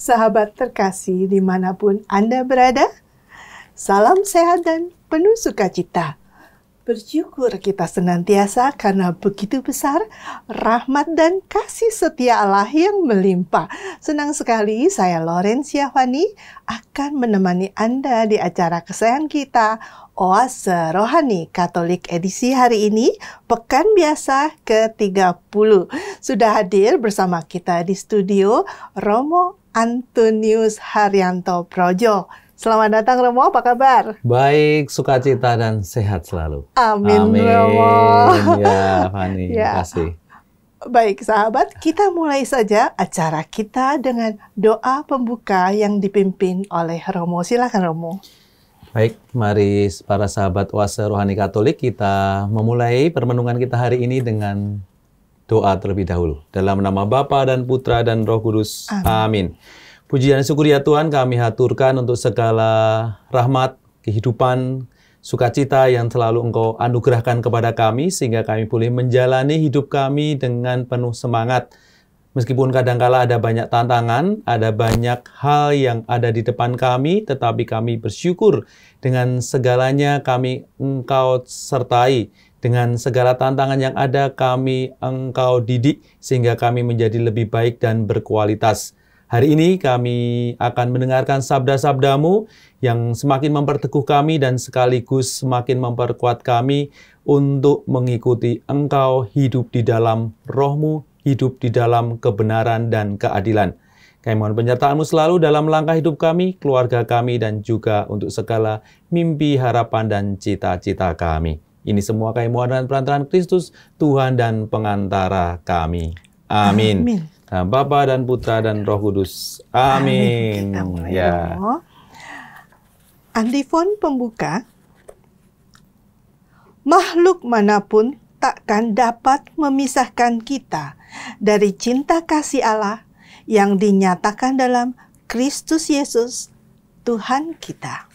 Sahabat terkasih dimanapun Anda berada, salam sehat dan penuh sukacita. Bersyukur kita senantiasa karena begitu besar rahmat dan kasih setia Allah yang melimpah. Senang sekali saya Laurencia Fani akan menemani Anda di acara kesayangan kita, Oase Rohani Katolik edisi hari ini, Pekan Biasa ke-30. Sudah hadir bersama kita di studio Romo Antonius Haryanto Projo. Selamat datang Romo, apa kabar? Baik, sukacita dan sehat selalu. Amin, Amin. Romo. Ya, Fani, Ya. terima kasih. Baik sahabat, kita mulai saja acara kita dengan doa pembuka yang dipimpin oleh Romo. Silakan Romo. Baik, mari para sahabat Oase Rohani Katolik, kita memulai permenungan kita hari ini dengan doa terlebih dahulu. Dalam nama Bapa dan Putra dan Roh Kudus. Amin. Puji dan syukur ya Tuhan, kami haturkan untuk segala rahmat, kehidupan, sukacita yang selalu Engkau anugerahkan kepada kami, sehingga kami boleh menjalani hidup kami dengan penuh semangat. Meskipun kadangkala ada banyak tantangan, ada banyak hal yang ada di depan kami, tetapi kami bersyukur dengan segalanya kami Engkau sertai. Dengan segala tantangan yang ada, kami Engkau didik, sehingga kami menjadi lebih baik dan berkualitas. Hari ini kami akan mendengarkan sabda-sabda-Mu yang semakin memperteguh kami dan sekaligus semakin memperkuat kami untuk mengikuti Engkau, hidup di dalam Roh-Mu, hidup di dalam kebenaran dan keadilan. Kami mohon penyertaan-Mu selalu dalam langkah hidup kami, keluarga kami, dan juga untuk segala mimpi, harapan, dan cita-cita kami. Ini semua kami mohon dengan perantaraan Kristus, Tuhan dan pengantara kami. Amin. Amin. Nah, Bapa dan Putra dan Roh Kudus. Amin. Kita mulai, Ya. Romo. Antifon pembuka. Makhluk manapun takkan dapat memisahkan kita dari cinta kasih Allah yang dinyatakan dalam Kristus Yesus, Tuhan kita.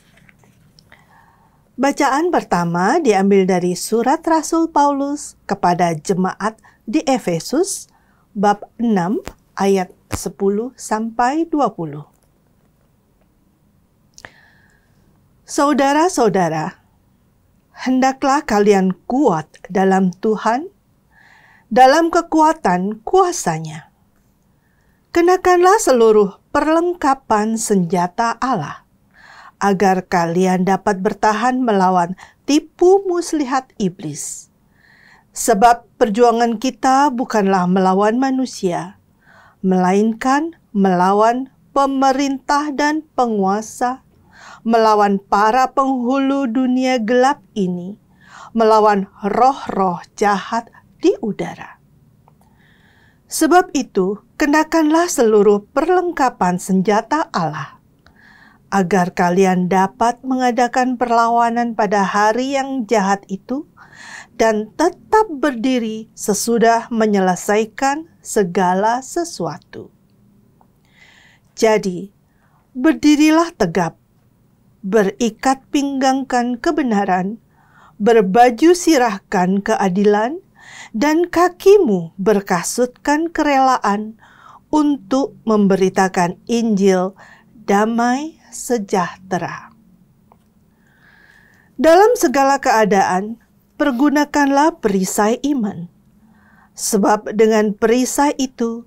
Bacaan pertama diambil dari surat Rasul Paulus kepada jemaat di Efesus, bab 6 ayat 10 sampai 20. Saudara-saudara, hendaklah kalian kuat dalam Tuhan, dalam kekuatan kuasa-Nya. Kenakanlah seluruh perlengkapan senjata Allah, agar kalian dapat bertahan melawan tipu muslihat iblis. Sebab perjuangan kita bukanlah melawan manusia, melainkan melawan pemerintah dan penguasa, melawan para penghulu dunia gelap ini, melawan roh-roh jahat di udara. Sebab itu, kenakanlah seluruh perlengkapan senjata Allah, agar kalian dapat mengadakan perlawanan pada hari yang jahat itu, dan tetap berdiri sesudah menyelesaikan segala sesuatu. Jadi, berdirilah tegap, berikat pinggangkan kebenaran, berbaju sirahkan keadilan, dan kakimu berkasutkan kerelaan untuk memberitakan Injil damai sejahtera. Dalam segala keadaan, pergunakanlah perisai iman, sebab dengan perisai itu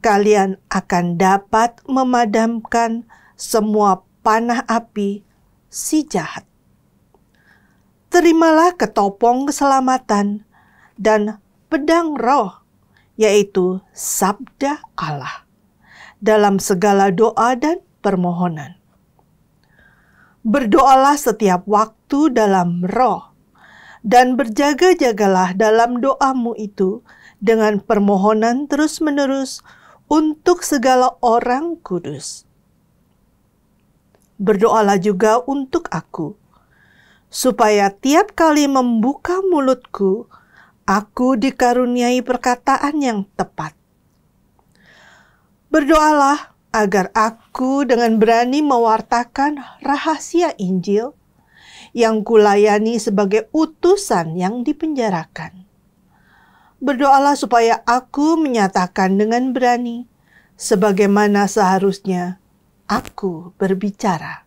kalian akan dapat memadamkan semua panah api si jahat. Terimalah ketopong keselamatan dan pedang roh, yaitu sabda Allah, dalam segala doa dan permohonan. Berdoalah setiap waktu dalam roh, dan berjaga-jagalah dalam doamu itu dengan permohonan terus-menerus untuk segala orang kudus. Berdoalah juga untuk aku, supaya tiap kali membuka mulutku, aku dikaruniai perkataan yang tepat. Berdoalah agar aku dengan berani mewartakan rahasia Injil yang kulayani sebagai utusan yang dipenjarakan. Berdoalah supaya aku menyatakan dengan berani, sebagaimana seharusnya, aku berbicara.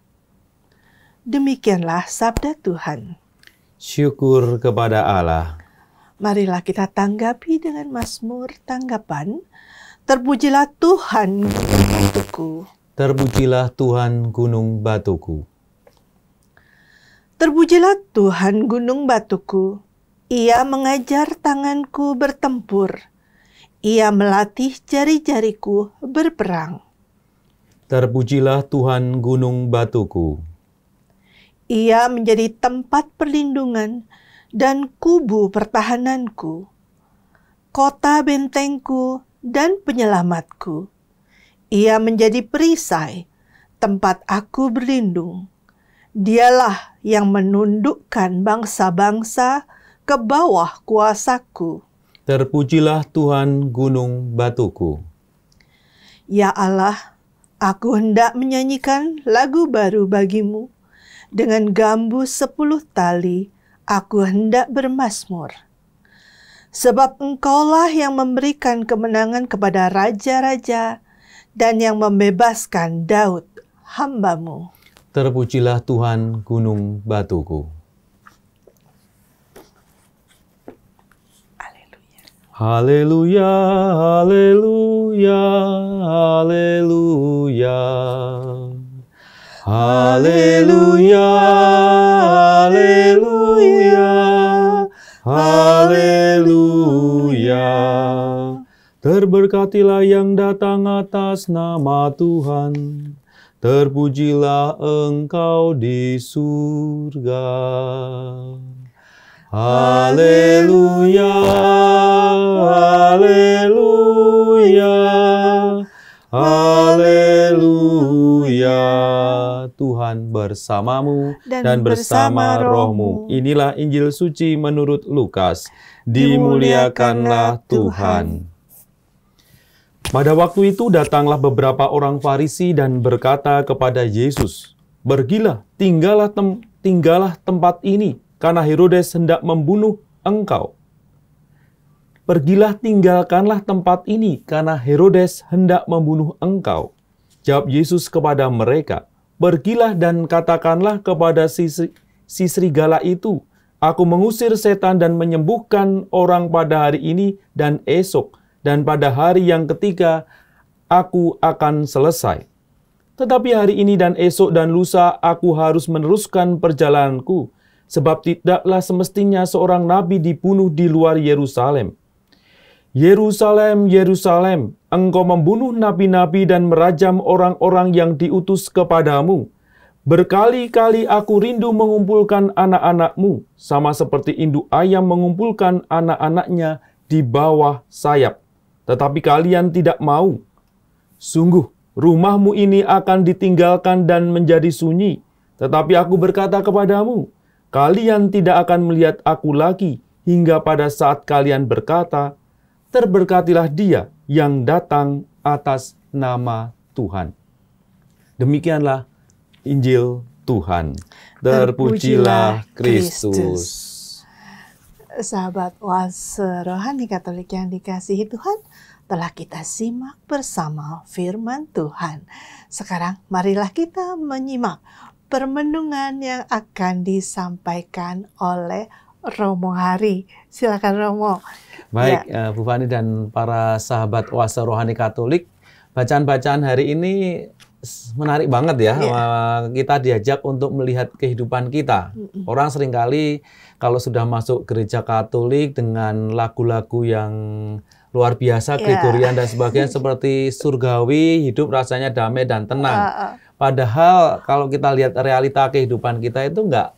Demikianlah sabda Tuhan. Syukur kepada Allah. Marilah kita tanggapi dengan mazmur tanggapan. Terpujilah Tuhan gunung batuku. Terpujilah Tuhan gunung batuku. Terpujilah Tuhan gunung batuku. Ia mengajar tanganku bertempur. Ia melatih jari-jariku berperang. Terpujilah Tuhan gunung batuku. Ia menjadi tempat perlindungan dan kubu pertahananku, kota bentengku dan penyelamatku. Ia menjadi perisai, tempat aku berlindung. Dialah yang menundukkan bangsa-bangsa ke bawah kuasaku. Terpujilah Tuhan gunung batuku. Ya Allah, aku hendak menyanyikan lagu baru bagimu. Dengan gambus 10 tali, aku hendak bermazmur. Sebab Engkaulah yang memberikan kemenangan kepada raja-raja dan yang membebaskan Daud, hamba-Mu. Terpujilah Tuhan gunung batuku. Haleluya, haleluya, haleluya. Haleluya, haleluya, haleluya. Terberkatilah yang datang atas nama Tuhan. Terpujilah Engkau di surga. Haleluya, haleluya, haleluya. Tuhan bersamamu dan bersama rohmu. Inilah Injil suci menurut Lukas. Dimuliakanlah Tuhan. Pada waktu itu datanglah beberapa orang Farisi dan berkata kepada Yesus, "Pergilah, tinggallah tempat ini, karena Herodes hendak membunuh engkau." "Pergilah, tinggalkanlah tempat ini, karena Herodes hendak membunuh engkau." Jawab Yesus kepada mereka, "Pergilah dan katakanlah kepada si serigala itu, aku mengusir setan dan menyembuhkan orang pada hari ini dan esok, dan pada hari yang ketiga aku akan selesai. Tetapi hari ini dan esok dan lusa aku harus meneruskan perjalananku, sebab tidaklah semestinya seorang nabi dibunuh di luar Yerusalem. Yerusalem, Yerusalem, engkau membunuh nabi-nabi dan merajam orang-orang yang diutus kepadamu. Berkali-kali aku rindu mengumpulkan anak-anakmu, sama seperti induk ayam mengumpulkan anak-anaknya di bawah sayap. Tetapi kalian tidak mau. Sungguh, rumahmu ini akan ditinggalkan dan menjadi sunyi. Tetapi aku berkata kepadamu, kalian tidak akan melihat aku lagi, hingga pada saat kalian berkata, terberkatilah dia yang datang atas nama Tuhan." Demikianlah Injil Tuhan. Terpujilah Kristus. Sahabat Oase Rohani Katolik yang dikasihi Tuhan, telah kita simak bersama firman Tuhan. Sekarang marilah kita menyimak permenungan yang akan disampaikan oleh Romo Hari. Silakan Romo. Baik, ya. Bu Fani dan para sahabat Oase Rohani Katolik, bacaan-bacaan hari ini menarik banget ya. Kita diajak untuk melihat kehidupan kita. Orang seringkali kalau sudah masuk gereja Katolik dengan lagu-lagu yang luar biasa, Gregorian dan sebagainya, seperti surgawi, hidup rasanya damai dan tenang. Padahal kalau kita lihat realita kehidupan kita itu enggak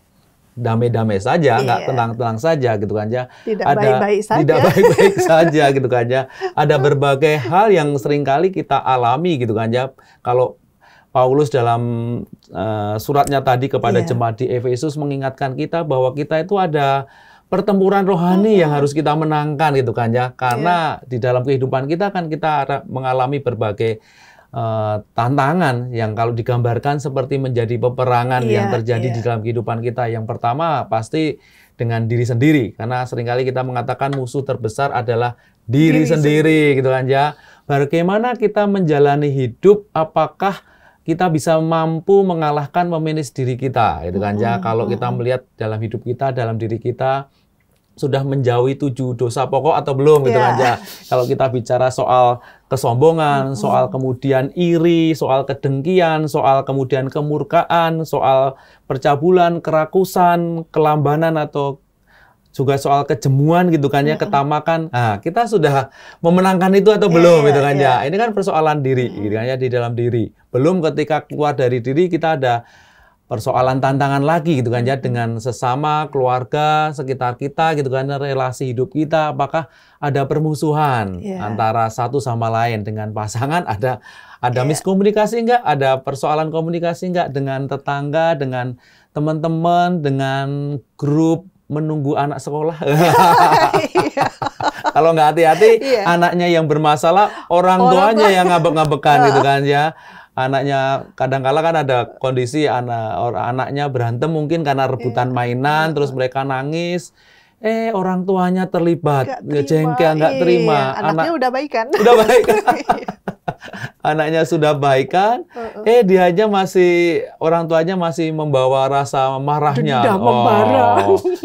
damai-damai saja, enggak tenang-tenang saja gitu kan ya. Tidak baik-baik saja. Tidak baik-baik saja gitu kan ya. Ada berbagai hal yang seringkali kita alami gitu kan ya. Kalau Paulus dalam suratnya tadi kepada jemaat di Efesus mengingatkan kita bahwa kita itu ada pertempuran rohani yang harus kita menangkan gitu kan ya. Karena di dalam kehidupan kita kan kita mengalami berbagai tantangan yang kalau digambarkan seperti menjadi peperangan yang terjadi di dalam kehidupan kita. Yang pertama pasti dengan diri sendiri, karena seringkali kita mengatakan musuh terbesar adalah diri sendiri gitu kan ya. Bagaimana kita menjalani hidup, apakah kita bisa mampu mengalahkan, memanage diri kita, gitu kan ya. Kalau kita melihat dalam hidup kita, dalam diri kita sudah menjauhi 7 dosa pokok atau belum, gitu kan ya. Kalau kita bicara soal kesombongan, soal kemudian iri, soal kedengkian, soal kemudian kemurkaan, soal percabulan, kerakusan, kelambanan, atau juga soal kejemuan, gitu kan ya, ketamakan. Nah, kita sudah memenangkan itu atau belum, gitu kan ya. Ini kan persoalan diri, gitu kan ya, di dalam diri. Belum ketika keluar dari diri kita ada persoalan tantangan lagi, gitu kan ya, dengan sesama keluarga sekitar kita, gitu kan, relasi hidup kita, apakah ada permusuhan antara satu sama lain, dengan pasangan ada miskomunikasi enggak, ada persoalan komunikasi enggak, dengan tetangga, dengan teman-teman, dengan grup menunggu anak sekolah. Kalau nggak hati-hati, anaknya yang bermasalah, orang tuanya yang ngabek-ngabekan, gitu kan ya. Anaknya kadang-kala kan ada kondisi anaknya berantem mungkin karena rebutan mainan, terus mereka nangis. Orang tuanya terlibat, jengkel, nggak terima. Anaknya udah baikan. Udah baikan. Anaknya sudah baikan, orang tuanya masih membawa rasa marahnya.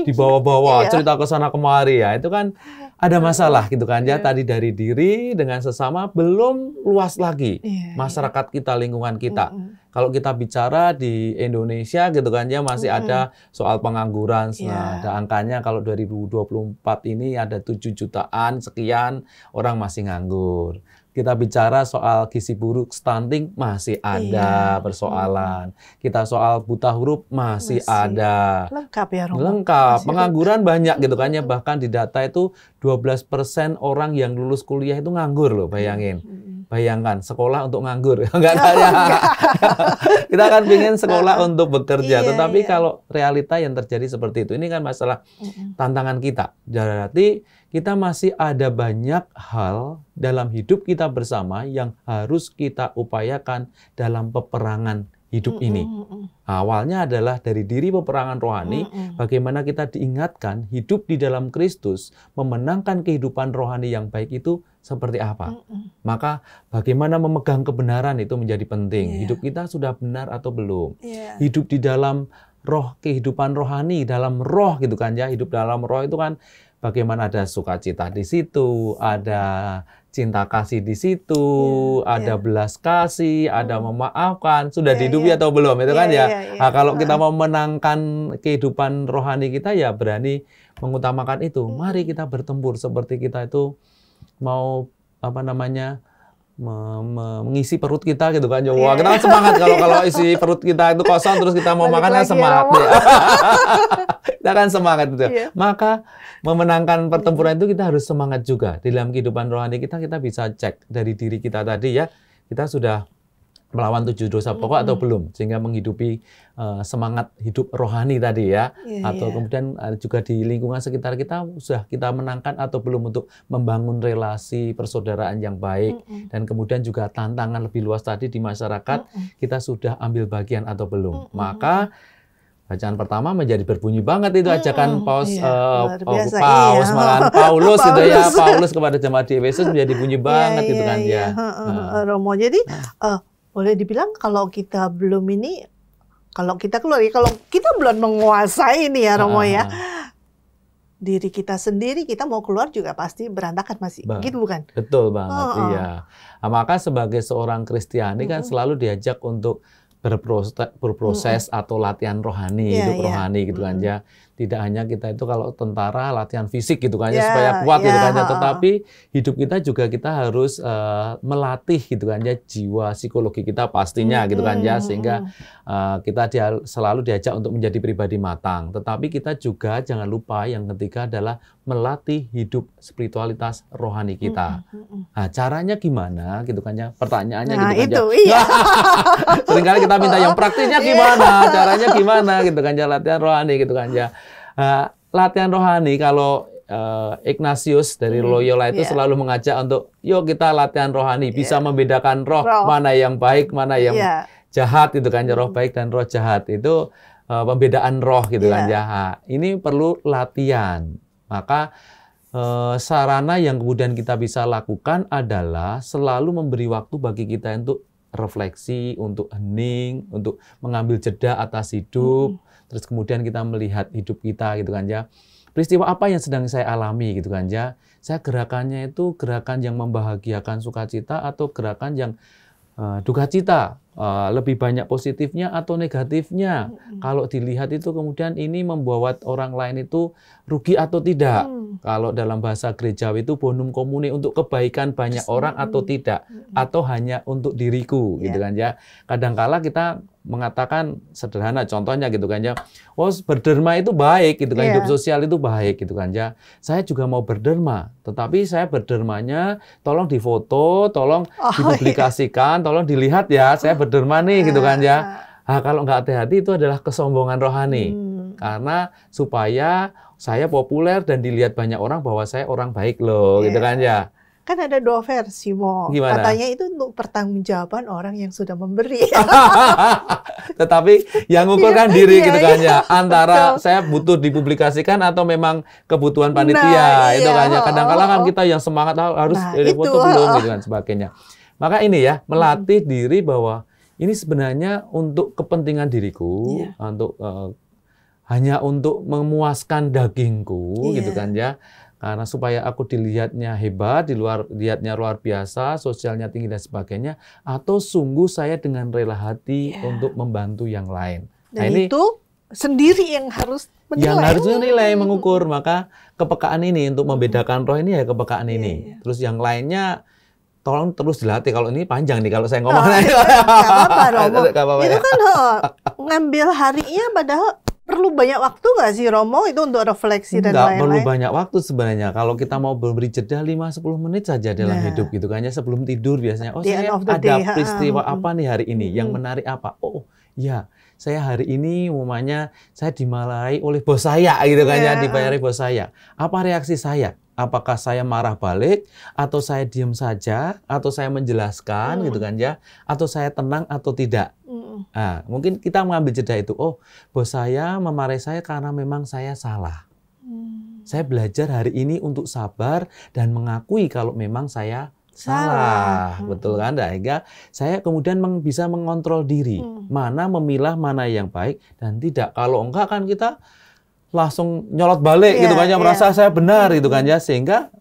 Dibawa-bawa, cerita ke sana kemari ya. Itu kan ada masalah, gitu kan ya. Tadi dari diri dengan sesama, belum luas lagi masyarakat kita, lingkungan kita. Kalau kita bicara di Indonesia, gitu kan ya, masih ada soal pengangguran. Nah, ada angkanya kalau 2024 ini ada 7 jutaan sekian orang masih nganggur. Kita bicara soal gizi buruk, stunting, masih ada persoalan. Kita soal buta huruf, masih ada. Lengkap ya, Romo. Lengkap. Pengangguran banyak, gitu kan ya. Bahkan di data itu 12% orang yang lulus kuliah itu nganggur loh, bayangin. Bayangkan, sekolah untuk nganggur. Enggak. Kita kan pengen sekolah untuk bekerja. Tetapi kalau realita yang terjadi seperti itu, ini kan masalah tantangan kita. Berarti kita masih ada banyak hal dalam hidup kita bersama yang harus kita upayakan dalam peperangan hidup ini. Awalnya adalah dari diri peperangan rohani, bagaimana kita diingatkan hidup di dalam Kristus, memenangkan kehidupan rohani yang baik itu seperti apa. Maka bagaimana memegang kebenaran itu menjadi penting. Hidup kita sudah benar atau belum. Hidup di dalam roh, kehidupan rohani, dalam roh, gitu kan ya. Hidup dalam roh itu kan bagaimana ada sukacita di situ, ada cinta kasih di situ, ada belas kasih, ada memaafkan. Sudah dihidupi atau belum? Itu kan ya. Nah, kalau kita mau menangkan kehidupan rohani kita, ya berani mengutamakan itu. Mari kita bertempur seperti kita itu mau mengisi perut kita, gitu kan. Wah, kita kan semangat kalau isi perut kita itu kosong, terus kita mau makan, kan semangat ya. Kita kan semangat itu. Maka memenangkan pertempuran itu kita harus semangat juga. Di dalam kehidupan rohani kita bisa cek dari diri kita tadi ya. Kita sudah melawan 7 dosa pokok atau belum, sehingga menghidupi semangat hidup rohani tadi ya. Atau kemudian juga di lingkungan sekitar kita sudah kita menangkan atau belum untuk membangun relasi persaudaraan yang baik. Dan kemudian juga tantangan lebih luas tadi di masyarakat, kita sudah ambil bagian atau belum. Maka bacaan pertama menjadi berbunyi banget itu ajakan Paulus gitu ya. Paulus kepada jemaat di Efesus menjadi bunyi banget gitu kan ya. Romo, jadi boleh dibilang kalau kita belum ini, kalau kita keluar ya, kalau kita belum menguasai ini ya Romo ya, diri kita sendiri, kita mau keluar juga pasti berantakan masih, gitu bukan? Betul banget, iya. Nah, maka sebagai seorang Kristiani kan selalu diajak untuk berproses atau latihan rohani, hidup rohani, gitu kan ya. Tidak hanya kita itu kalau tentara latihan fisik, gitu kan ya, supaya kuat, gitu kan ya. Tetapi hidup kita juga kita harus melatih, gitu kan ya, jiwa psikologi kita pastinya, gitu kan ya, sehingga kita selalu diajak untuk menjadi pribadi matang. Tetapi kita juga jangan lupa yang ketiga adalah melatih hidup spiritualitas rohani kita. Nah, caranya gimana, gitu kan ya? Pertanyaannya, gitu kan ya. Seringkali kita minta yang praktisnya gimana, caranya gimana, gitu kan ya, latihan rohani, gitu kan ya. Latihan rohani, kalau Ignatius dari Loyola itu selalu mengajak untuk yuk kita latihan rohani, bisa membedakan roh mana yang baik, mana yang jahat, gitu kan ya, roh baik dan roh jahat itu pembedaan roh, gitu kan ya. Ini perlu latihan. Maka sarana yang kemudian kita bisa lakukan adalah selalu memberi waktu bagi kita untuk refleksi, untuk hening, untuk mengambil jeda atas hidup, terus kemudian kita melihat hidup kita gitu kan ya. Peristiwa apa yang sedang saya alami gitu kan ya. Saya gerakannya itu gerakan yang membahagiakan sukacita atau gerakan yang duka cita, lebih banyak positifnya atau negatifnya. Kalau dilihat itu kemudian ini membuat orang lain itu rugi atau tidak. Kalau dalam bahasa gerejawi itu bonum comune, untuk kebaikan banyak orang atau tidak, atau hanya untuk diriku gitu kan ya. Kadangkala kita mengatakan sederhana, contohnya gitu kan ya, oh berderma itu baik gitu kan, hidup sosial itu baik gitu kan ya. Saya juga mau berderma, tetapi saya berdermanya tolong difoto, tolong dipublikasikan, tolong dilihat ya, saya berderma nih gitu kan ya. Nah, kalau nggak hati-hati itu adalah kesombongan rohani. Karena supaya saya populer dan dilihat banyak orang bahwa saya orang baik loh, gitu kan ya. Kan ada dua versi, Mo. Gimana? Katanya itu untuk pertanggungjawaban orang yang sudah memberi. Tetapi yang mengukurkan diri gitu kan ya. Antara saya butuh dipublikasikan atau memang kebutuhan panitia, itu kan ya. Kadang-kadang kan kita yang semangat harus foto belum gitu kan sebagainya. Maka ini ya, melatih diri bahwa ini sebenarnya untuk kepentingan diriku, untuk hanya untuk memuaskan dagingku gitu kan ya. Karena supaya aku dilihatnya hebat, dilihatnya luar biasa, sosialnya tinggi dan sebagainya, atau sungguh saya dengan rela hati untuk membantu yang lain. Dan nah, itu sendiri yang harus menilai. Yang harus menilai, mengukur. Maka kepekaan ini untuk membedakan roh ini ya kepekaan ini. Terus yang lainnya tolong terus dilatih. Kalau ini panjang nih kalau saya ngomong. Nggak apa-apa, Romo. Itu kan ngambil harinya padahal perlu banyak waktu nggak sih, Romo, itu untuk refleksi dan lain-lain? Nggak perlu banyak waktu sebenarnya. Kalau kita mau beri jeda 5-10 menit saja dalam hidup gitu kan ya, sebelum tidur biasanya. Oh, saya ada peristiwa apa nih hari ini, yang menarik apa? Oh, ya, saya hari ini umumnya saya dimarahi oleh bos saya gitu kan ya, dibayari bos saya. Apa reaksi saya? Apakah saya marah balik, atau saya diam saja, atau saya menjelaskan gitu kan ya, atau saya tenang atau tidak. Nah, mungkin kita mengambil jeda itu. Oh, bos saya memarahi saya karena memang saya salah. Saya belajar hari ini untuk sabar dan mengakui kalau memang saya salah. Betul kan? Sehingga saya kemudian bisa mengontrol diri. Mana memilah mana yang baik dan tidak. Kalau enggak kan kita langsung nyolot balik gitu kan ya, merasa saya benar gitu kan ya, sehingga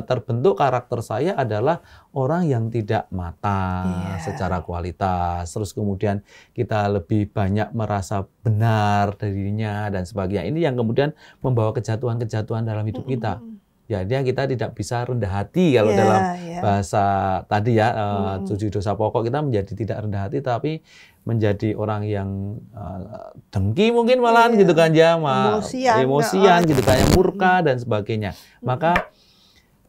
terbentuk karakter saya adalah orang yang tidak matang secara kualitas. Terus kemudian kita lebih banyak merasa benar dirinya dan sebagainya. Ini yang kemudian membawa kejatuhan-kejatuhan dalam hidup kita. Jadi kita tidak bisa rendah hati kalau dalam bahasa tadi ya, 7 dosa pokok kita menjadi tidak rendah hati, tapi menjadi orang yang dengki mungkin malahan gitu kan ya, emosian gitu kan, murka dan sebagainya. Maka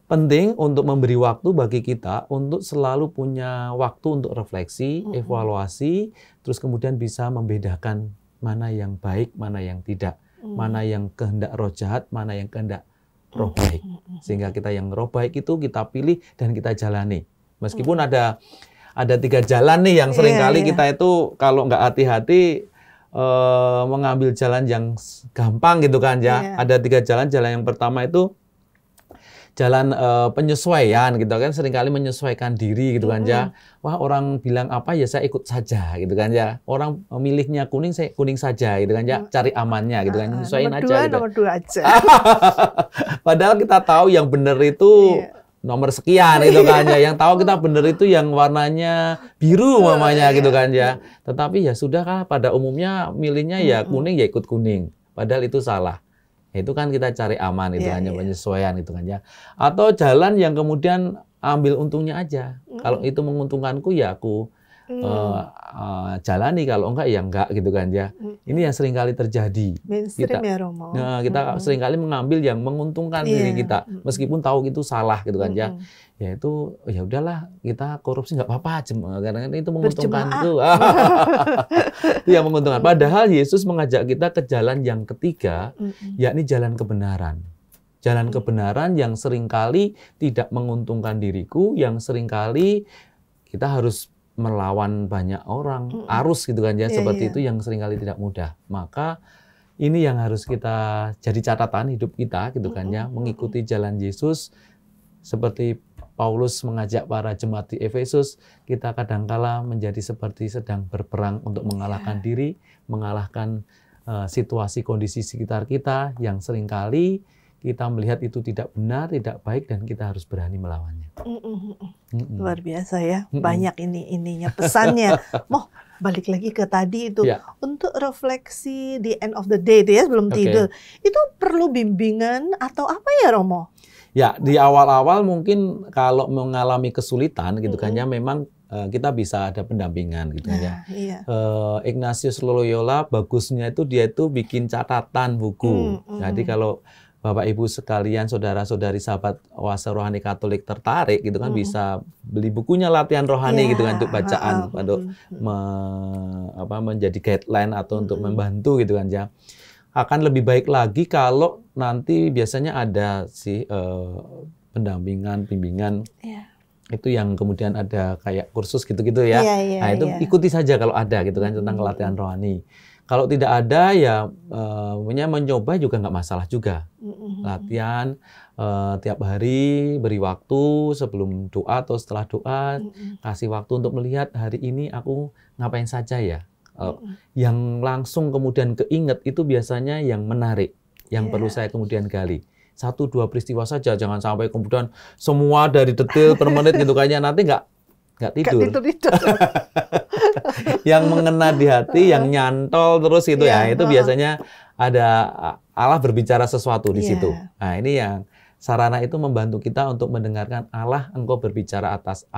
penting untuk memberi waktu bagi kita untuk selalu punya waktu untuk refleksi, evaluasi, terus kemudian bisa membedakan mana yang baik, mana yang tidak, mana yang kehendak roh jahat, mana yang kehendak roh baik. Sehingga kita yang roh baik itu kita pilih dan kita jalani. Meskipun ada 3 jalan nih yang seringkali kita itu kalau nggak hati-hati mengambil jalan yang gampang gitu kan ya. Ada 3 jalan. Jalan yang pertama itu jalan penyesuaian gitu kan, seringkali menyesuaikan diri gitu kan ya. Wah, orang bilang apa ya saya ikut saja gitu kan ya. Orang memilihnya kuning, saya kuning saja gitu kan ya. Cari amannya gitu kan, menyesuaikan aja gitu. Nomor 2 aja. Padahal kita tahu yang benar itu nomor sekian gitu kan ya. Yang tahu kita benar itu yang warnanya biru mamanya gitu kan ya. Tetapi ya sudah kan pada umumnya milihnya ya kuning, ya ikut kuning. Padahal itu salah. Itu kan kita cari aman itu hanya penyesuaian itu kan ya. Atau jalan yang kemudian ambil untungnya aja. Kalau itu menguntungkanku ya aku jalani, kalau enggak ya enggak gitu kan ya. Ini yang seringkali terjadi. Mainstream ya, Romo. Nah, kita seringkali mengambil yang menguntungkan diri kita meskipun tahu itu salah gitu kan ya. Ya itu ya udahlah, kita korupsi nggak apa-apa, karena itu menguntungkan itu. Itu yang menguntungkan. Padahal Yesus mengajak kita ke jalan yang ketiga, yakni jalan kebenaran. Jalan kebenaran yang seringkali tidak menguntungkan diriku, yang seringkali kita harus melawan banyak orang, arus gitu kan ya, seperti itu yang seringkali tidak mudah. Maka ini yang harus kita jadi catatan hidup kita gitu kan ya, mengikuti jalan Yesus seperti Paulus mengajak para jemaat di Efesus, kita kadangkala menjadi seperti sedang berperang untuk mengalahkan diri, mengalahkan situasi kondisi sekitar kita yang seringkali kita melihat itu tidak benar, tidak baik, dan kita harus berani melawannya. Luar biasa ya, banyak ininya pesannya. Mau balik lagi ke tadi itu, untuk refleksi di end of the day itu ya, sebelum tidur, itu perlu bimbingan atau apa ya Romo? Ya, di awal-awal mungkin kalau mengalami kesulitan gitu kan ya, memang kita bisa ada pendampingan gitu kan ya. Ignatius Loyola bagusnya itu dia itu bikin catatan buku. Jadi kalau Bapak Ibu sekalian, saudara-saudari sahabat Oase Rohani Katolik tertarik gitu kan, bisa beli bukunya Latihan Rohani gitu kan, untuk bacaan, untuk menjadi guideline atau untuk membantu gitu kan ya. Akan lebih baik lagi kalau nanti biasanya ada sih pendampingan, bimbingan, itu yang kemudian ada kayak kursus gitu-gitu ya. Nah itu ikuti saja kalau ada gitu kan, tentang kelatihan rohani. Kalau tidak ada ya mencoba juga nggak masalah juga. Latihan tiap hari, beri waktu sebelum doa atau setelah doa, kasih waktu untuk melihat hari ini aku ngapain saja ya. Yang langsung kemudian keinget itu biasanya yang menarik, yang perlu saya kemudian gali. 1-2 peristiwa saja, jangan sampai kemudian semua dari detail per menit gitu kayaknya, nanti nggak tidur. Yang mengena di hati, yang nyantol terus itu itu biasanya ada Allah berbicara sesuatu di situ. Nah ini yang sarana itu membantu kita untuk mendengarkan Allah, engkau berbicara atas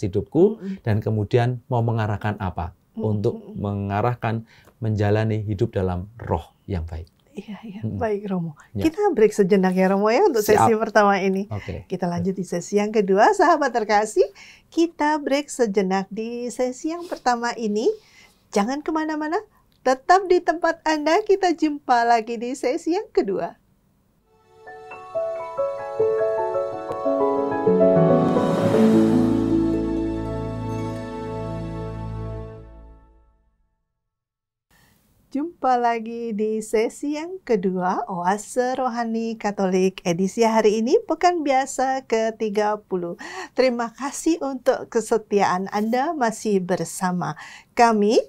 hidupku, dan kemudian mau mengarahkan apa. Untuk mengarahkan, menjalani hidup dalam roh yang baik. Baik Romo. Kita break sejenak ya Romo ya, untuk sesi pertama ini. Kita lanjut di sesi yang kedua, sahabat terkasih. Kita break sejenak di sesi yang pertama ini. Jangan kemana-mana, tetap di tempat Anda. Kita jumpa lagi di sesi yang kedua. Jumpa lagi di sesi yang kedua, Oase Rohani Katolik edisi hari ini, Pekan Biasa ke-30. Terima kasih untuk kesetiaan Anda masih bersama kami,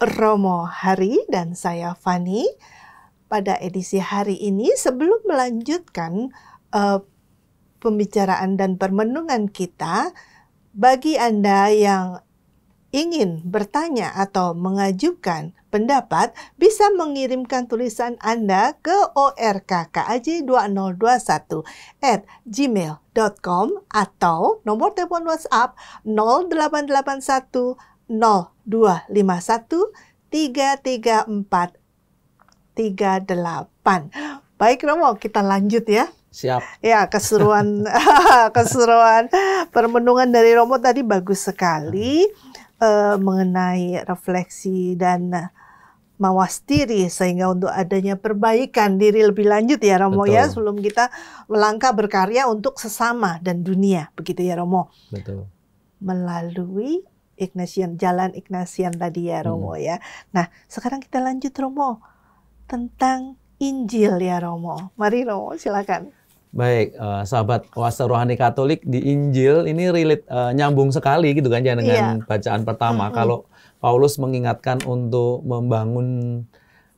Romo Hari dan saya Fani. Pada edisi hari ini, sebelum melanjutkan pembicaraan dan permenungan kita, bagi Anda yang ingin bertanya atau mengajukan pendapat, bisa mengirimkan tulisan Anda ke orkkaj2021@gmail.com atau nomor telepon WhatsApp 0881 0251 334 38. Baik Romo, kita lanjut ya. Siap. Ya, keseruan permenungan dari Romo tadi bagus sekali, mengenai refleksi dan mawas diri, sehingga untuk adanya perbaikan diri lebih lanjut ya Romo. Betul. Ya, sebelum kita melangkah berkarya untuk sesama dan dunia, begitu ya Romo. Betul. Melalui Ignatian, jalan Ignatian tadi ya Romo ya. Nah, sekarang kita lanjut Romo tentang Injil ya Romo. Mari Romo, silakan. Baik, sahabat Oase Rohani Katolik, di Injil ini relate, nyambung sekali gitu kan ya dengan bacaan pertama. Kalau Paulus mengingatkan untuk membangun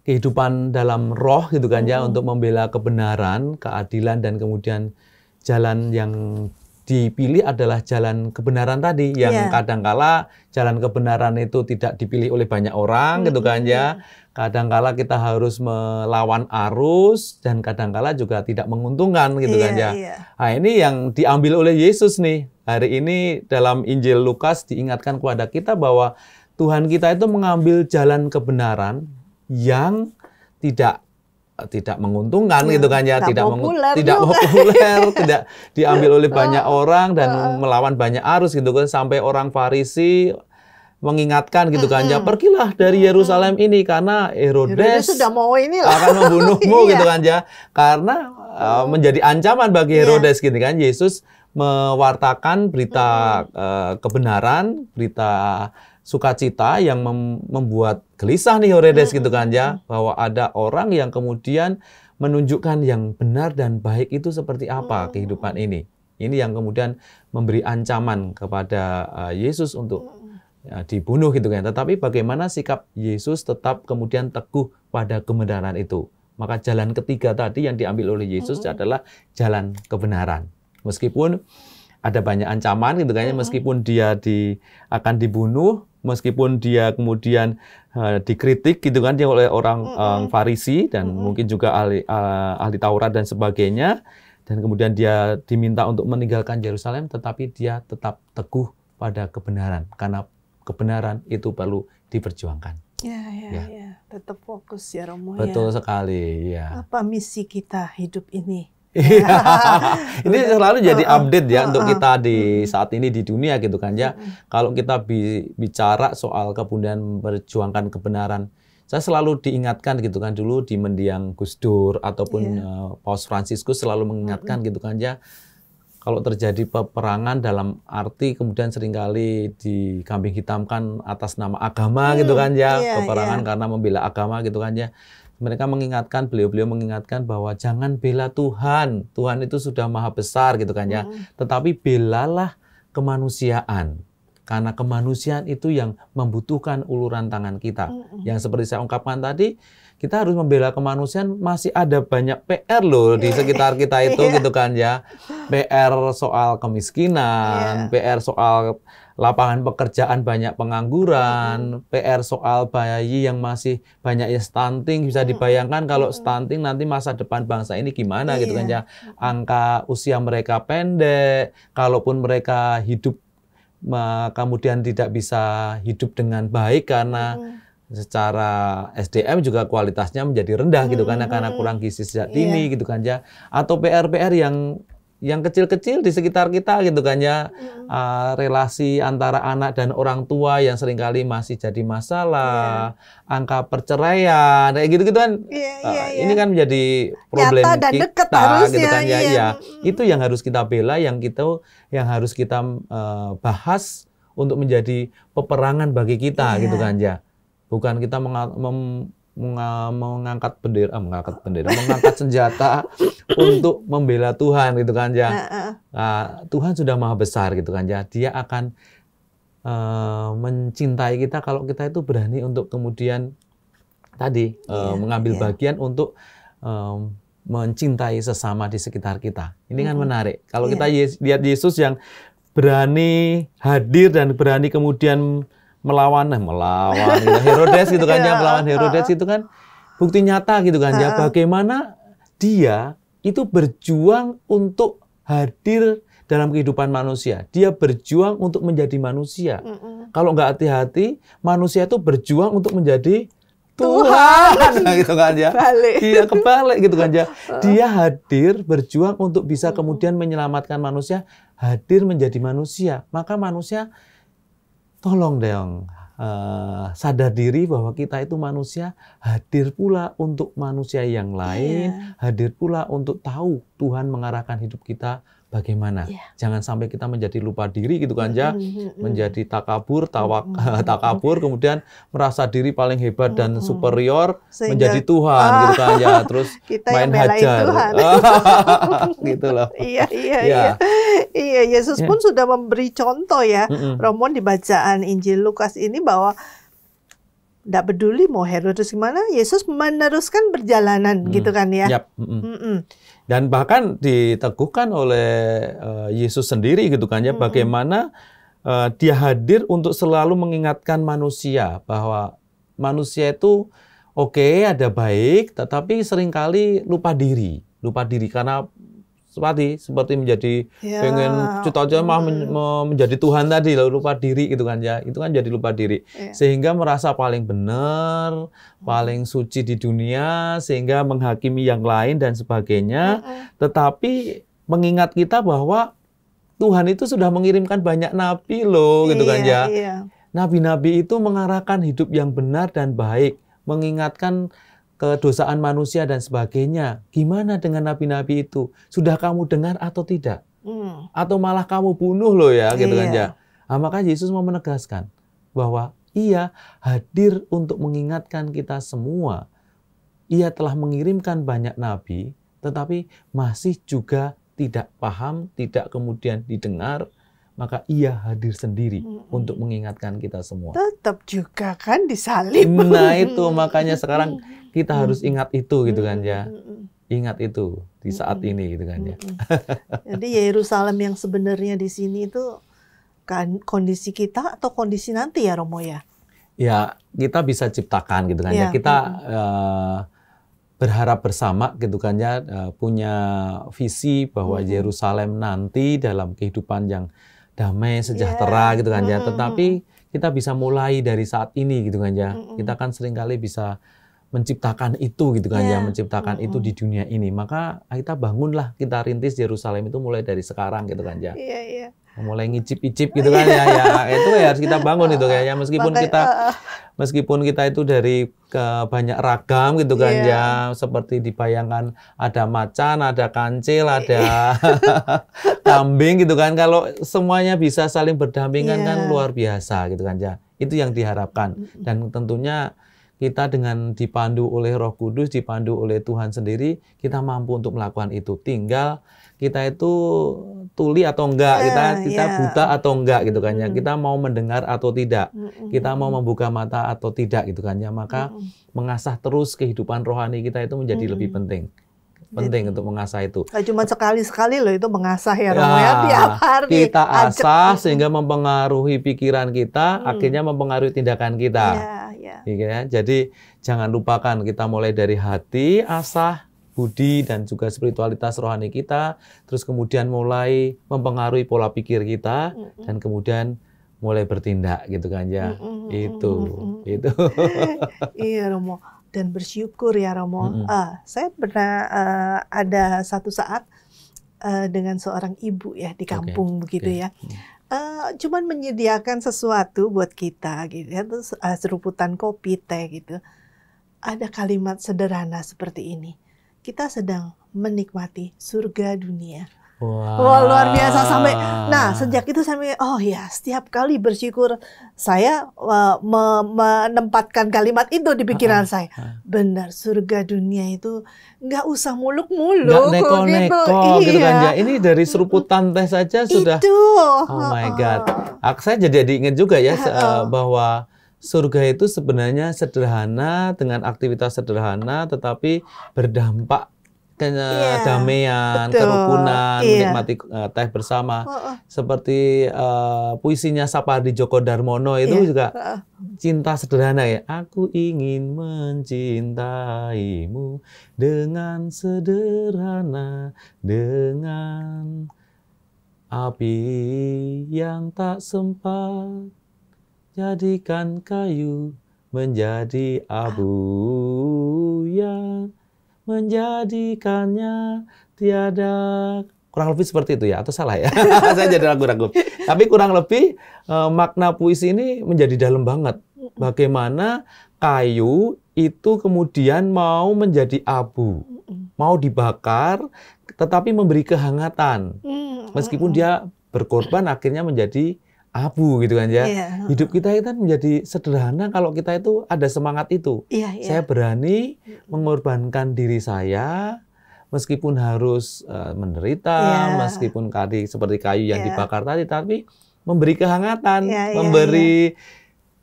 kehidupan dalam roh gitu kan ya, untuk membela kebenaran, keadilan, dan kemudian jalan yang dipilih adalah jalan kebenaran tadi, yang kadangkala jalan kebenaran itu tidak dipilih oleh banyak orang gitu kan ya. Kadangkala kita harus melawan arus, dan kadangkala juga tidak menguntungkan gitu kan ya. Nah ini yang diambil oleh Yesus nih. Hari ini dalam Injil Lukas diingatkan kepada kita bahwa Tuhan kita itu mengambil jalan kebenaran yang tidak menguntungkan gitu kan ya, tidak populer, tidak diambil oleh banyak orang dan melawan banyak arus gitu kan, sampai orang Farisi mengingatkan gitu kan ya, pergilah dari Yerusalem ini karena Herodes sudah mau akan membunuhmu gitu kan ya, karena menjadi ancaman bagi Herodes gitu kan. Yesus mewartakan berita kebenaran, berita sukacita yang membuat gelisah nih Herodes gitu kan ya, bahwa ada orang yang kemudian menunjukkan yang benar dan baik itu seperti apa kehidupan ini. Ini yang kemudian memberi ancaman kepada Yesus untuk dibunuh gitu kan. Tetapi bagaimana sikap Yesus tetap kemudian teguh pada kebenaran itu. Maka jalan ketiga tadi yang diambil oleh Yesus adalah jalan kebenaran. Meskipun ada banyak ancaman gitu kan, meskipun dia akan dibunuh, meskipun dia kemudian dikritik gitu kan dia oleh orang Farisi dan mungkin juga ahli Taurat dan sebagainya, dan kemudian dia diminta untuk meninggalkan Yerusalem, tetapi dia tetap teguh pada kebenaran karena kebenaran itu perlu diperjuangkan. Ya. Tetap fokus ya Romo. Betul sekali, ya. Apa misi kita hidup ini? Ini selalu jadi update ya untuk kita di saat ini di dunia gitu kan ya. Kalau kita bicara soal kemudian memperjuangkan kebenaran, saya selalu diingatkan gitu kan, dulu di mendiang Gus Dur ataupun Paus Fransiskus selalu mengingatkan gitu kan ya. Kalau terjadi peperangan dalam arti kemudian seringkali dikambing hitamkan atas nama agama gitu kan ya, peperangan karena membela agama gitu kan ya. Mereka mengingatkan, beliau mengingatkan bahwa jangan bela Tuhan. Tuhan itu sudah maha besar gitu kan ya. Tetapi belalah kemanusiaan. Karena kemanusiaan itu yang membutuhkan uluran tangan kita. Yang seperti saya ungkapkan tadi, kita harus membela kemanusiaan, masih ada banyak PR loh di sekitar kita itu gitu kan ya. PR soal kemiskinan, PR soal lapangan pekerjaan banyak pengangguran, PR soal bayi yang masih banyak yang stunting. Bisa dibayangkan kalau stunting nanti masa depan bangsa ini gimana gitu kan ya. Angka usia mereka pendek, kalaupun mereka hidup kemudian tidak bisa hidup dengan baik karena secara SDM juga kualitasnya menjadi rendah gitu karena kurang gizi sejak dini gitu kan ya. Atau PR-PR yang kecil-kecil di sekitar kita gitu kan ya, relasi antara anak dan orang tua yang seringkali masih jadi masalah, angka perceraian kayak gitu-gitu kan. Ini kan menjadi problem nyata dan dekat harusnya, gitu kan ya. Itu yang harus kita bela, yang harus kita bahas untuk menjadi peperangan bagi kita gitu kan ya. Bukan kita mengangkat senjata untuk membela Tuhan gitu kan ya. Tuhan sudah maha besar gitu kan ya. Dia akan mencintai kita kalau kita itu berani untuk kemudian tadi mengambil bagian untuk mencintai sesama di sekitar kita. Ini kan menarik. Kalau kita lihat Yesus yang berani hadir dan berani kemudian melawan gitu. Herodes gitu kan ya, melawan Herodes itu kan bukti nyata gitu kan ya, bagaimana dia itu berjuang untuk hadir dalam kehidupan manusia. Dia berjuang untuk menjadi manusia. Kalau nggak hati-hati, manusia itu berjuang untuk menjadi Tuhan gitu kan ya. Dia kebalik gitu kan ya. Dia hadir berjuang untuk bisa kemudian menyelamatkan manusia, hadir menjadi manusia. Maka manusia tolong dong sadar diri bahwa kita itu manusia, hadir pula untuk manusia yang lain, hadir pula untuk tahu Tuhan mengarahkan hidup kita bagaimana. Jangan sampai kita menjadi lupa diri gitu kan ya, menjadi takabur, kemudian merasa diri paling hebat dan superior, menjadi Tuhan gitu kan ya, terus kita main hajar. Gitu loh. Iya, Yesus pun sudah memberi contoh ya. Romo di bacaan Injil Lukas ini bahwa tidak peduli mau Herodes gimana, Yesus meneruskan perjalanan gitu kan ya. Dan bahkan diteguhkan oleh Yesus sendiri gitu kan ya, bagaimana dia hadir untuk selalu mengingatkan manusia bahwa manusia itu ada baik, tetapi seringkali lupa diri karena seperti menjadi pengen cita-cita menjadi Tuhan tadi, lalu lupa diri gitu kan ya. Itu kan jadi lupa diri. Sehingga merasa paling benar, paling suci di dunia, sehingga menghakimi yang lain dan sebagainya. Tetapi mengingat kita bahwa Tuhan itu sudah mengirimkan banyak nabi loh gitu kan ya. Nabi-nabi itu mengarahkan hidup yang benar dan baik, mengingatkan kedosaan manusia dan sebagainya. Gimana dengan nabi-nabi itu? Sudah kamu dengar atau tidak? Atau malah kamu bunuh loh ya, gitu kan ya. Nah, maka Yesus mau menegaskan bahwa ia hadir untuk mengingatkan kita semua. Ia telah mengirimkan banyak nabi, tetapi masih juga tidak paham, tidak kemudian didengar, maka ia hadir sendiri untuk mengingatkan kita semua. Tetap juga kan disalib. Nah itu makanya sekarang kita harus ingat itu gitu kan ya. Ingat itu di saat ini gitu kan ya. Jadi Yerusalem yang sebenarnya di sini itu kan kondisi kita atau kondisi nanti ya Romo ya? Ya kita bisa ciptakan gitu kan ya. Kita berharap bersama gitu kan ya, punya visi bahwa Yerusalem nanti dalam kehidupan yang damai, sejahtera gitu kan ya. Tetapi kita bisa mulai dari saat ini gitu kan ya. Kita kan seringkali bisa menciptakan itu gitu kan ya, menciptakan itu di dunia ini. Maka kita bangunlah, kita rintis Yerusalem itu mulai dari sekarang gitu kan ya. Mulai ngicip-icip gitu kan ya, itu ya harus kita bangun itu kayak ya, meskipun kita itu dari banyak ragam gitu kan ya, seperti dibayangkan ada macan, ada kancil, ada kambing gitu kan, kalau semuanya bisa saling berdampingan kan luar biasa gitu kan ya, itu yang diharapkan. Dan tentunya kita dengan dipandu oleh Roh Kudus, dipandu oleh Tuhan sendiri, kita mampu untuk melakukan itu. Tinggal kita itu tuli atau enggak, kita buta atau enggak gitu kan ya. Kita mau mendengar atau tidak, kita mau membuka mata atau tidak gitu kan ya. Maka mengasah terus kehidupan rohani kita itu menjadi lebih penting. Penting untuk mengasah itu. Nggak cuma sekali-sekali loh itu mengasah ya Romo ya, tiap hari. Kita asah sehingga mempengaruhi pikiran kita, akhirnya mempengaruhi tindakan kita. Ya. Jadi jangan lupakan kita mulai dari hati, asah, budi dan juga spiritualitas rohani kita, terus kemudian mulai mempengaruhi pola pikir kita dan kemudian mulai bertindak gitu kan ya. Itu. Iya Romo. Dan bersyukur ya Romo. Saya pernah ada satu saat dengan seorang ibu ya di kampung begitu ya. Cuman menyediakan sesuatu buat kita gitu ya, terus seruputan kopi, teh gitu. Ada kalimat sederhana seperti ini. Kita sedang menikmati surga dunia. Wah, luar biasa sampai. Nah, sejak itu sampai setiap kali bersyukur saya menempatkan kalimat itu di pikiran saya. Benar, surga dunia itu nggak usah muluk-muluk, nggak neko-neko gitu kan ya. Ini dari seruputan teh saja sudah. Itu. Oh my God. Saya jadi ingat juga ya bahwa surga itu sebenarnya sederhana dengan aktivitas sederhana, tetapi berdampak kedamaian, kerukunan, menikmati teh bersama. Seperti puisinya Sapardi Djoko Darmono itu juga cinta sederhana ya. Aku ingin mencintaimu dengan sederhana, dengan api yang tak sempat, jadikan kayu menjadi abu yang menjadikannya tiada. Kurang lebih seperti itu ya, atau salah ya? Saya jadi ragu-ragu. Tapi kurang lebih makna puisi ini menjadi dalam banget. Bagaimana kayu itu kemudian mau menjadi abu, mau dibakar, tetapi memberi kehangatan. Meskipun dia berkorban akhirnya menjadi abu gitu kan ya. Hidup kita itu menjadi sederhana kalau kita itu ada semangat itu. Saya berani mengorbankan diri saya meskipun harus menderita, meskipun tadi seperti kayu yang dibakar tadi, tapi memberi kehangatan, memberi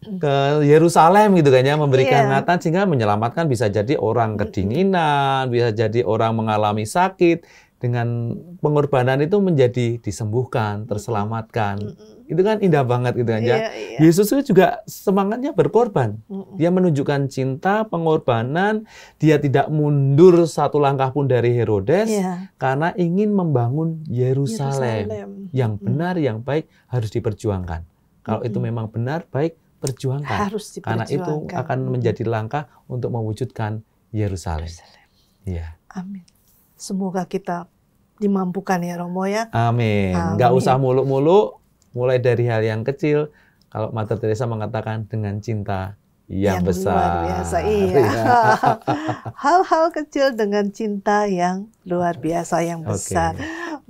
ke Yerusalem gitu kan ya, memberi kehangatan sehingga menyelamatkan, bisa jadi orang kedinginan, bisa jadi orang mengalami sakit. Dengan pengorbanan itu menjadi disembuhkan, terselamatkan. Itu kan indah banget gitu kan ya. Yesus itu juga semangatnya berkorban. Dia menunjukkan cinta, pengorbanan. Dia tidak mundur satu langkah pun dari Herodes karena ingin membangun Yerusalem. Yang benar, yang baik harus diperjuangkan. Kalau itu memang benar, baik, perjuangkan. Karena itu akan menjadi langkah untuk mewujudkan Yerusalem. Iya. Amin. Semoga kita dimampukan ya Romo ya. Amin. Nggak usah muluk-muluk, mulai dari hal yang kecil. Kalau Mother Teresa mengatakan dengan cinta yang besar. Luar biasa, Hal-hal kecil dengan cinta yang luar biasa, yang besar.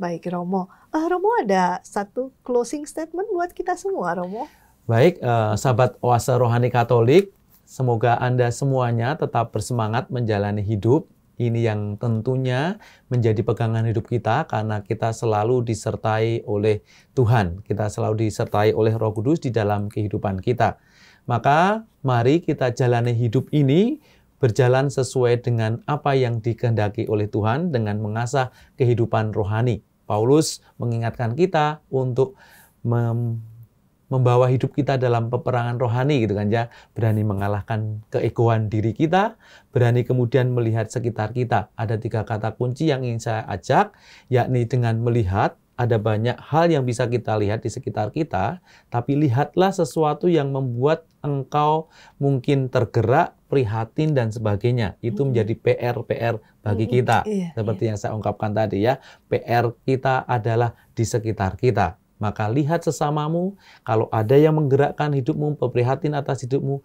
Baik Romo. Romo ada satu closing statement buat kita semua Romo. Baik, sahabat Oase Rohani Katolik, semoga Anda semuanya tetap bersemangat menjalani hidup Ini yang tentunya menjadi pegangan hidup kita karena kita selalu disertai oleh Tuhan. Kita selalu disertai oleh Roh Kudus di dalam kehidupan kita. Maka mari kita jalani hidup ini berjalan sesuai dengan apa yang dikehendaki oleh Tuhan dengan mengasah kehidupan rohani. Paulus mengingatkan kita untuk membawa hidup kita dalam peperangan rohani gitu kan ya, berani mengalahkan keegoan diri kita, berani kemudian melihat sekitar kita. Ada 3 kata kunci yang ingin saya ajak, yakni dengan melihat. Ada banyak hal yang bisa kita lihat di sekitar kita, tapi lihatlah sesuatu yang membuat engkau mungkin tergerak, prihatin dan sebagainya. Itu menjadi PR bagi kita. Seperti yang saya ungkapkan tadi ya, PR kita adalah di sekitar kita. Maka lihat sesamamu, kalau ada yang menggerakkan hidupmu, prihatin atas hidupmu,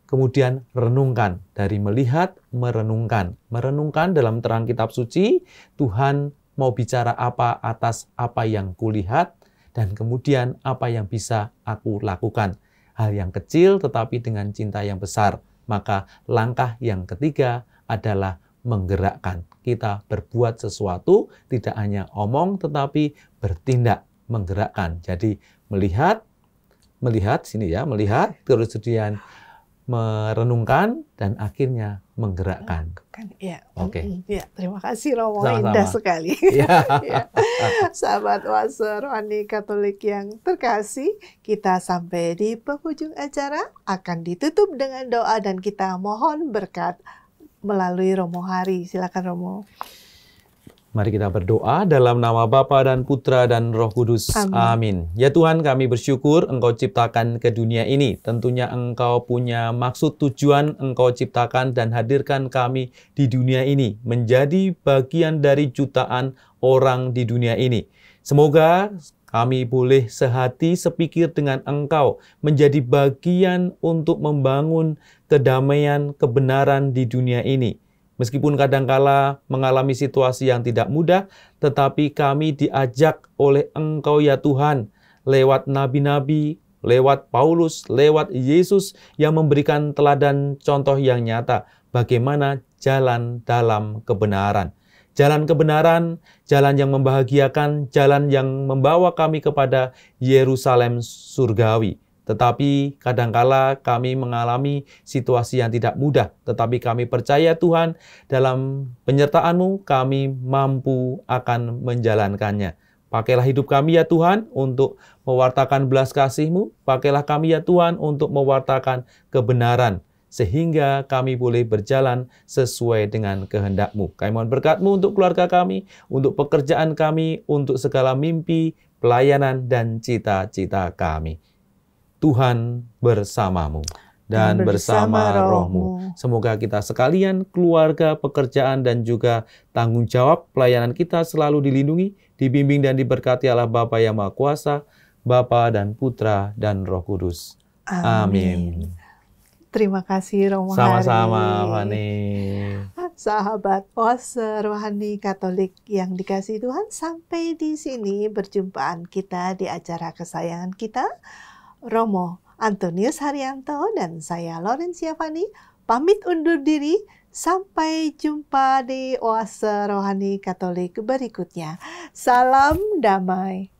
kemudian renungkan. Dari melihat, merenungkan. Merenungkan dalam terang kitab suci, Tuhan mau bicara apa atas apa yang kulihat, dan kemudian apa yang bisa aku lakukan. Hal yang kecil tetapi dengan cinta yang besar. Maka langkah yang ketiga adalah menggerakkan. Kita berbuat sesuatu, tidak hanya omong tetapi bertindak. Menggerakkan. Jadi melihat sini ya, melihat, terus kemudian merenungkan dan akhirnya menggerakkan. Ya, Oke. Ya, terima kasih Romo, Sama-sama. indah sekali. Ya. Ya. Sahabat Oase Rohani Katolik yang terkasih, kita sampai di penghujung acara, akan ditutup dengan doa dan kita mohon berkat melalui Romo Hari. Silakan Romo. Mari kita berdoa dalam nama Bapa dan Putra dan Roh Kudus. Amin. Ya Tuhan, kami bersyukur Engkau ciptakan ke dunia ini. Tentunya Engkau punya maksud tujuan Engkau ciptakan dan hadirkan kami di dunia ini. Menjadi bagian dari jutaan orang di dunia ini. Semoga kami boleh sehati sepikir dengan Engkau. Menjadi bagian untuk membangun kedamaian, kebenaran di dunia ini. Meskipun kadangkala mengalami situasi yang tidak mudah, tetapi kami diajak oleh Engkau ya Tuhan, lewat nabi-nabi, lewat Paulus, lewat Yesus yang memberikan teladan contoh yang nyata, bagaimana jalan dalam kebenaran. Jalan kebenaran, jalan yang membahagiakan, jalan yang membawa kami kepada Yerusalem surgawi. Tetapi kadangkala kami mengalami situasi yang tidak mudah. Tetapi kami percaya Tuhan, dalam penyertaan-Mu kami mampu akan menjalankannya. Pakailah hidup kami ya Tuhan untuk mewartakan belas kasih-Mu. Pakailah kami ya Tuhan untuk mewartakan kebenaran. Sehingga kami boleh berjalan sesuai dengan kehendak-Mu. Kami mohon berkat-Mu untuk keluarga kami, untuk pekerjaan kami, untuk segala mimpi, pelayanan, dan cita-cita kami. Tuhan bersamamu dan bersama rohmu. Semoga kita sekalian, keluarga, pekerjaan, dan juga tanggung jawab pelayanan kita selalu dilindungi, dibimbing dan diberkati Allah Bapa yang Maha Kuasa, Bapa dan Putra dan Roh Kudus. Amin. Terima kasih Romo Hari. Sama-sama, Fani. Sahabat Oase Rohani Katolik yang dikasihi Tuhan, sampai di sini perjumpaan kita di acara kesayangan kita. Romo Antonius Haryanto dan saya Laurencia Fani pamit undur diri. Sampai jumpa di Oase Rohani Katolik berikutnya. Salam damai.